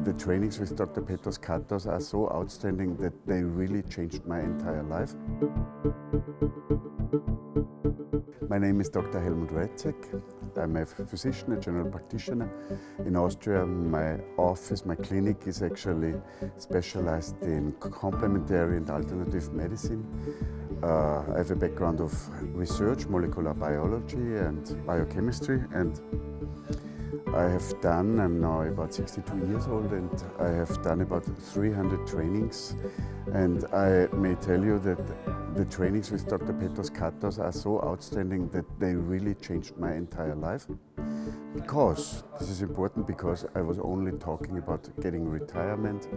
The trainings with Dr. Petros Katos are so outstanding that they really changed my entire life. My name is Dr. Helmut Retzek. I'm a physician, a general practitioner. In Austria, my office, my clinic is actually specialized in complementary and alternative medicine. I have a background of research, molecular biology and biochemistry, and I have done, I'm now about 62 years old, and I have done about 300 trainings. And I may tell you that the trainings with Dr. Petros Katos are so outstanding that they really changed my entire life. Because, this is important, because I was only talking about getting retirement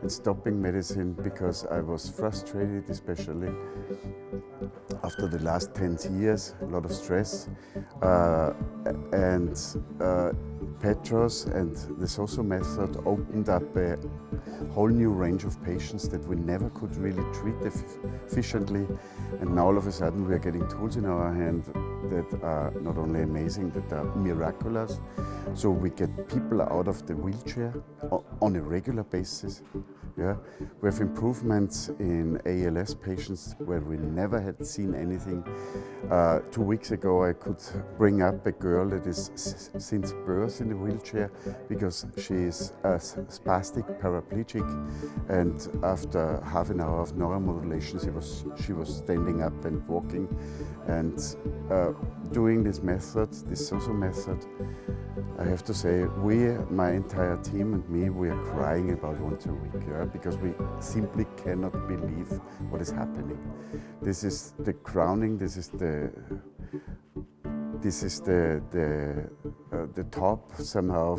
and stopping medicine because I was frustrated, especially after the last 10 years, a lot of stress. Petros and the SOZO method opened up a whole new range of patients that we never could really treat efficiently. And now all of a sudden we are getting tools in our hand that are not only amazing, that are miraculous. So we get people out of the wheelchair on a regular basis. Yeah. We have improvements in ALS patients where we never had seen anything. 2 weeks ago I could bring up a girl that is since birth in a wheelchair because she is a spastic paraplegic, and after half an hour of neuromodulation she was standing up and walking. And doing this method, this SOZO method, I have to say, my entire team and me, we are crying about once a week, yeah? Because we simply cannot believe what is happening. This is the crowning, this is the top somehow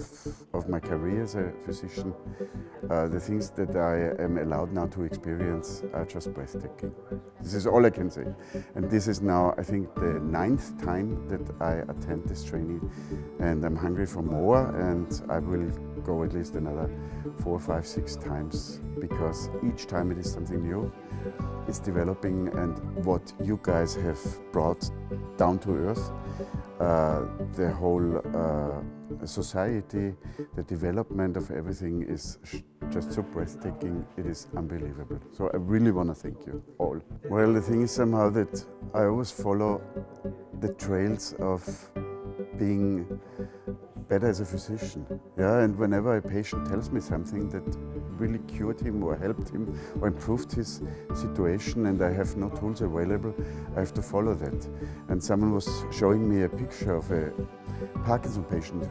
of my career as a physician. The things that I am allowed now to experience are just breathtaking. This is all I can say. And this is now, I think, the 9th time that I attend this training, and I'm hungry for more, and I will go at least another 4, 5, 6 times, because each time it is something new. It's developing, and what you guys have brought down to earth, the whole society, the development of everything is just so breathtaking. It is unbelievable. So I really want to thank you all. Well, the thing is somehow that I always follow the trails of being better as a physician. Yeah, and whenever a patient tells me something that really cured him or helped him or improved his situation and I have no tools available, I have to follow that. And someone was showing me a picture of a Parkinson patient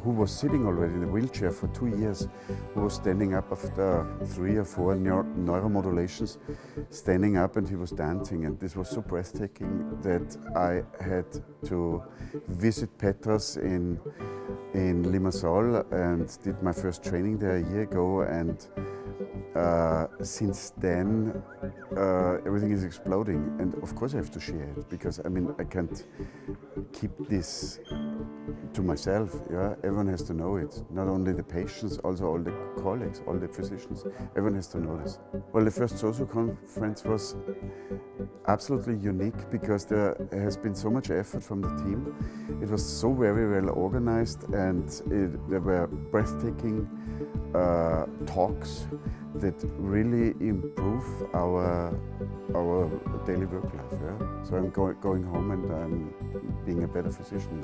who was sitting already in a wheelchair for 2 years, who was standing up after 3 or 4 neuromodulations, standing up, and he was dancing. And this was so breathtaking that I had to visit Petros in Limassol and did my first training there a year ago. And since then, everything is exploding, and of course I have to share it, because I mean I can't keep this to myself. Yeah, everyone has to know it. Not only the patients, also all the colleagues, all the physicians. Everyone has to know this. Well, the first SOZO conference was absolutely unique because there has been so much effort from the team. It was so very well organized, and there were breathtaking talks that really improve our daily work life. Yeah? So I'm going home and I'm being a better physician.